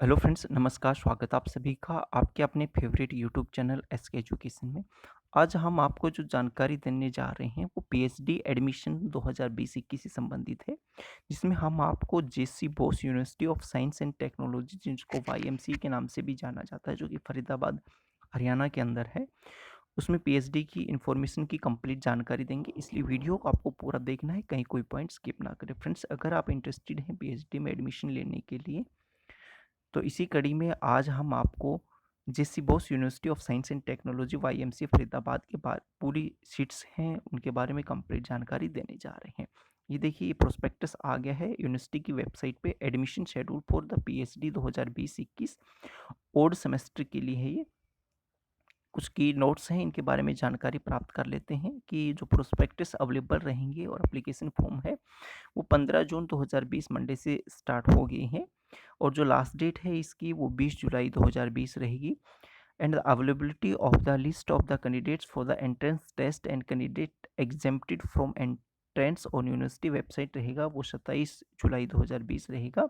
Hello friends, नमस्कार। स्वागत आप सभी का आपके अपने favourite YouTube channel SK education में। आज हम आपको जो जानकारी देने जा रहे हैं वो पीएचडी एडमिशन 2020-21 से संबंधित है, जिसमें हम आपको J C Bose University of Science and Technology, जिसको वाईएमसी के नाम से भी जाना जाता है, जो कि फरीदाबाद हरियाणा के अंदर है, उसमें पीएचडी की इन्फॉर्मेशन की कंप्लीट जानकारी देंगे। इसलिए वीडियो को आपको पूरा देखना है, कहीं कोई पॉइंट स्किप ना करें। फ्रेंड्स, अगर आप इंटरेस्टेड हैं पीएचडी में एडमिशन लेने के लिए, तो इसी कड़ी में आज हम आपको J C Bose University of Science and Technology YMC Faridabad के बारे पूरी सीट्स हैं उनके बारे में कंप्लीट जानकारी देने जा रहे हैं। ये देखिए, ये प्रोस्पेक्टस आ गया है यूनिवर्सिटी की वेबसाइट पे। Admission schedule for the PhD 2020-21 old semester के लिए है ये। कुछ की नोट्स हैं, इनके बारे में जानकारी प्राप्त कर लेते हैं कि जो प्रोस्पेक्टस अवेलेबल रहेंगे और एप्लीकेशन फॉर्म है वो 15 जून 2020 मंडे से स्टार्ट हो गई हैं, और जो लास्ट डेट है इसकी वो 20 जुलाई 2020 रहेगी। And the availability of the list of the candidates for the entrance test and candidate exempted from entrance on university website रहेगा वो 27 जुलाई 2020 रहेगा।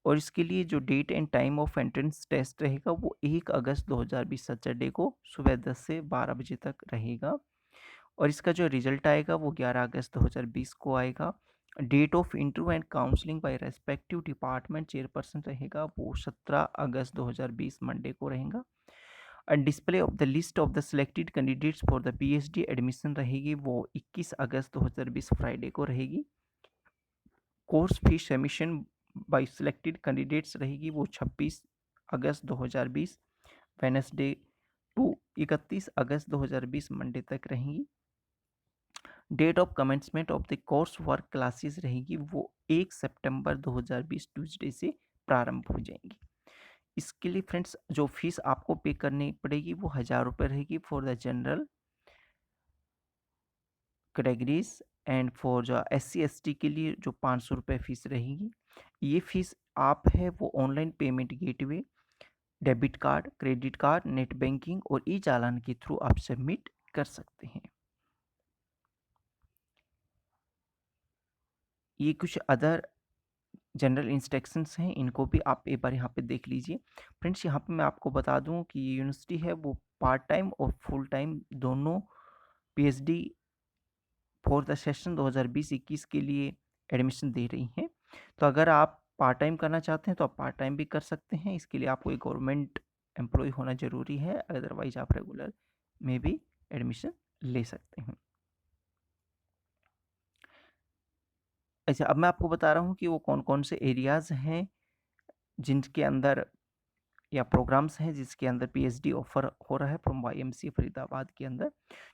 और इसके लिए जो date and time of entrance test रहेगा वो 1 अगस्त 2020 सैटरडे को सुबह 10 से 12 बजे तक रहेगा। और इसका जो रिजल्ट आएगा वो 11 अगस्त 2020 को आएगा। Date of interview and counselling by respective department chairperson रहेगा वो 17 अगस्त 2020 मंडे को रहेगा। And display of the list of the selected candidates for the PhD admission रहेगी वो 21 अगस्त 2020 फ्राइडे को रहेगी। Course fee submission by selected candidates रहेगी वो 26 अगस्त 2020 वेनसडे टू 31 अगस्त 2020 मंडे तक रहेंगी। Date of commencement of the course work classes रहेगी वो 1 सितंबर 2020 ट्यूसडे से प्रारंभ हो जाएंगी। इसके लिए फ्रेंड्स जो फीस आपको पे करनी पड़ेगी वो 1000 रुपये रहेगी for the general categories, and for जो SC ST के लिए जो 500 रुपये फीस रहेगी। ये फीस आप है वो online payment gateway, debit card, credit card, net banking और ई चालान के थ्रू आप सबमिट कर सकते हैं। ये कुछ अदर जनरल इंस्ट्रक्शंस हैं, इनको भी आप एक बार यहाँ पे देख लीजिए। फ्रेंड्स, यहाँ पे मैं आपको बता दूँ कि ये यूनिवर्सिटी है वो पार्ट टाइम और फुल टाइम दोनों पीएचडी फॉर द सेशन 2020-21 के लिए एडमिशन दे रही हैं। तो अगर आप पार्ट टाइम करना चाहते हैं तो आप पार्ट टाइम भी कर सकते हैं। इसके लिए आपको एक गवर्नमेंट एम्प्लॉय होना ज़रूरी है, अदरवाइज आप रेगुलर में भी एडमिशन ले सकते हैं। अच्छा, अब मैं आपको बता रहा हूँ कि वो कौन कौन से एरियाज़ हैं जिनके अंदर या प्रोग्राम्स हैं जिसके अंदर पीएचडी ऑफर हो रहा है फ्रॉम वाईएमसी फरीदाबाद के अंदर।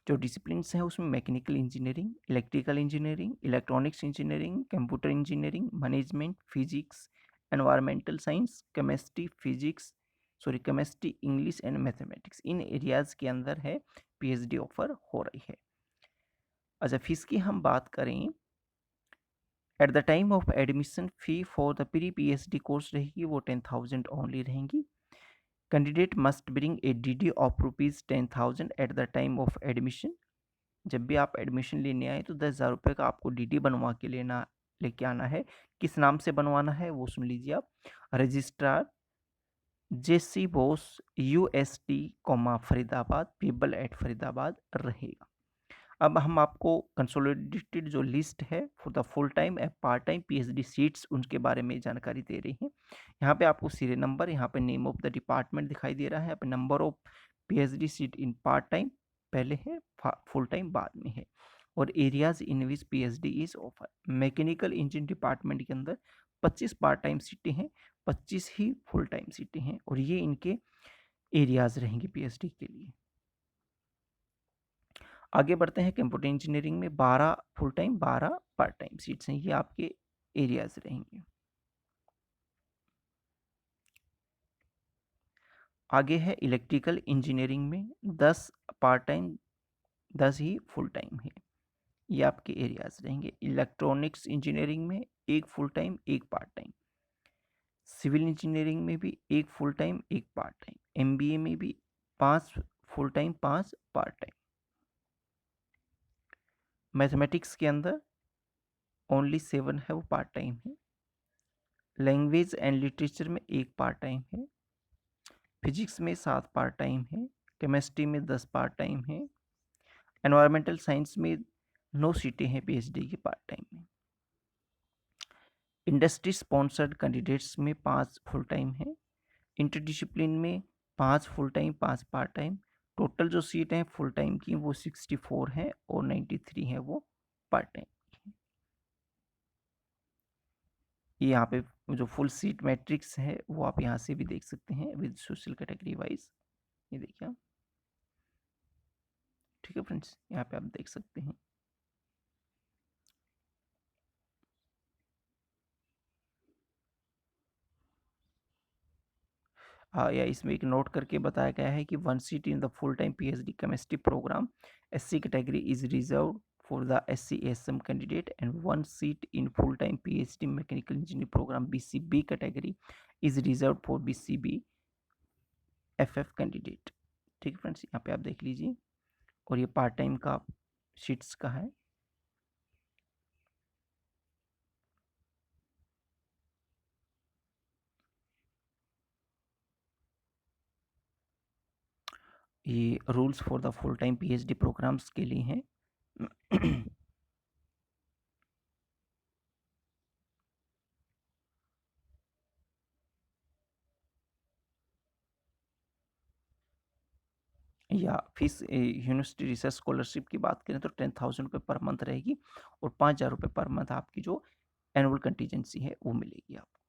जो डिसिप्लिन्स हैं उसमें mechanical engineering, electrical engineering, electronics engineering, computer engineering, management, physics, environmental science, chemistry, English and mathematics, in areas के अंदर है पीएचडी ऑफर हो रही है। अच्छा, फीस की हम बात करें, at the time of admission fee for the pre PhD course रहेगी वो 10,000 ओनली रहेंगी। Candidate must bring a DD of ₹10,000 at the time of admission. जब भी आप एडमिशन लेने आए तो 10,000 रुपये का आपको DD बनवा के लेके आना है। किस नाम से बनवाना है वो सुन लीजिए आप। Registrar J C Bose UST Faridabad, people at Faridabad रहेगा। अब हम आपको कंसोलिडेटेड जो लिस्ट है for the full time and part time PhD seats उनके बारे में जानकारी दे रही हैं। यहाँ पे आपको सीरियल नंबर, यहाँ पे नेम ऑफ द डिपार्टमेंट दिखाई दे रहा है, यहाँ पे number of PhD seat in part time पहले है, फुल टाइम बाद में है, और areas in which PhD is offer. Mechanical engineering department के अंदर 25 पार्ट टाइम सीटें हैं, 25 ही फुल टाइम सीटें हैं, और ये इनके एरियाज रहेंगे पीएचडी के लिए। आगे बढ़ते हैं, कंप्यूटर इंजीनियरिंग में 12 full time 12 part time seats हैं, ये आपके एरियाज रहेंगे। आगे है इलेक्ट्रिकल इंजीनियरिंग में 10 पार्ट टाइम 10 ही फुल टाइम है, ये आपके एरियाज रहेंगे। इलेक्ट्रॉनिक्स इंजीनियरिंग में एक फुल टाइम एक पार्ट टाइम। सिविल इंजीनियरिंग में भी एक फुल टाइम एक पार्ट टाइम। MBA में भी 5 full time 5 part time. Mathematics के अंदर ओनली 7 है वो पार्ट टाइम है। लैंग्वेज एंड लिटरेचर में 1 पार्ट टाइम है, फिजिक्स में 7 पार्ट टाइम है, केमिस्ट्री में 10 पार्ट टाइम है, एनवायरमेंटल साइंस में 9 सीटें हैं पीएचडी की पार्ट टाइम में। इंडस्ट्री स्पॉन्सर्ड कैंडिडेट्स में 5 फुल टाइम है, इंटरडिसिप्लिन में 5 full time 5 part time. Total जो सीट हैं फुल टाइम की वो 64 हैं और 93 हैं वो पार्ट टाइम। ये यहाँ पे जो फुल सीट मैट्रिक्स है वो आप यहाँ से भी देख सकते हैं विद सोशल कैटेगरी वाइज। ये देखिए आप, ठीक है फ्रेंड्स, यहाँ पे आप देख सकते हैं। या इसमें एक नोट करके बताया गया है कि 1 seat in the full time PhD chemistry program SC category is reserved for the SC/ASM candidate and 1 seat in full-time PhD mechanical engineering program BCB category is reserved for BCB FF candidate. ठीक है friends, यहाँ पे आप देख लीजिए। और ये part time का शीट्स का है। ये rules for the full time PhD programs के लिए हैं। या फीस यूनिवर्सिटी रिसर्च स्कॉलरशिप की बात करें तो 10,000 रुपये पर मंथ रहेगी और 5,000 रुपये पर मंथ आपकी जो एनुअल कंटीजेंसी है वो मिलेगी आपको।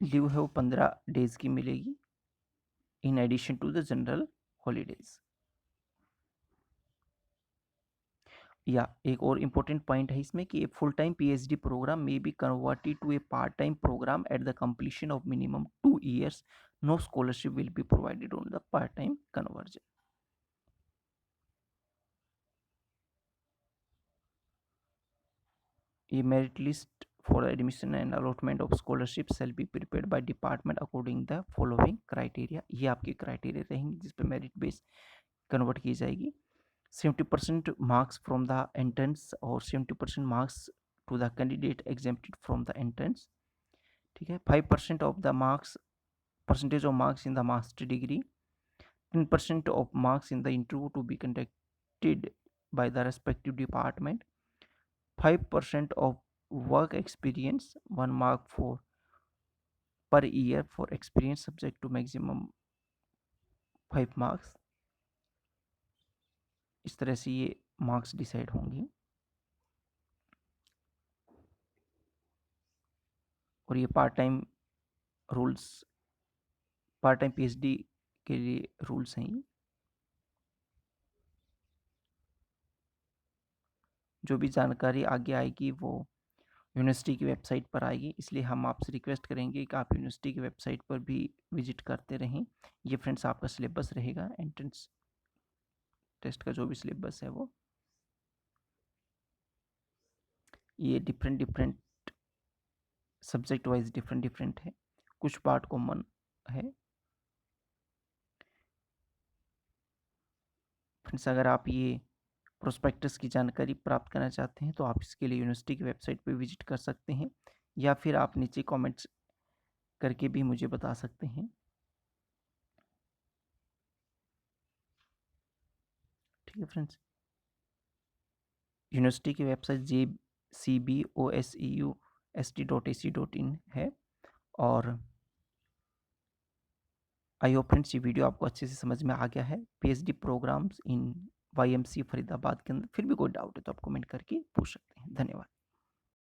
लीव है वो 15 डेज की मिलेगी in addition to the general holidays. या एक और इम्पोर्टेंट पॉइंट है इसमें कि फुल टाइम पीएचडी प्रोग्राम में be converted to a part time program at the completion of minimum 2 years. No scholarship will be provided on the part time conversion. ये merit list for admission and allotment of scholarship shall be prepared by department according the following criteria। ये आपके criteria रहेंगे जिस पे merit base convert की जाएगी। 70% marks from the entrance और 70% marks to the candidate exempted from the entrance। ठीक है, 5% of the marks percentage of marks in the master degree, 10% of marks in the interview to be conducted by the respective department, 5% of work experience, 1 mark for per year for experience subject to maximum 5 marks। इस तरह से ये marks decide होंगी। और ये part time rules, part time PhD के लिए rules हैं ये। जो भी जानकारी आगे आएगी वो यूनिवर्सिटी की वेबसाइट पर आएगी, इसलिए हम आपसे रिक्वेस्ट करेंगे कि आप यूनिवर्सिटी की वेबसाइट पर भी विजिट करते रहें। ये फ्रेंड्स आपका सिलेबस रहेगा, एंट्रेंस टेस्ट का जो भी सिलेबस है वो ये डिफरेंट सब्जेक्ट वाइज डिफरेंट है, कुछ पार्ट कॉमन है। फ्रेंड्स, अगर आप ये प्रोस्पेक्टस की जानकारी प्राप्त करना चाहते हैं तो आप इसके लिए यूनिवर्सिटी की वेबसाइट पर विजिट कर सकते हैं या फिर आप नीचे कमेंट्स करके भी मुझे बता सकते हैं। ठीक है फ्रेंड्स, यूनिवर्सिटी की वेबसाइट jcboseust.ac.in है। और आई होप फ्रेंड्स ये वीडियो आपको अच्छे से समझ में आ गया है पीएचडी प्रोग्राम्स इन वाईएमसी फरीदाबाद के अंदर। फिर भी कोई डाउट है तो आप कमेंट करके पूछ सकते हैं। धन्यवाद।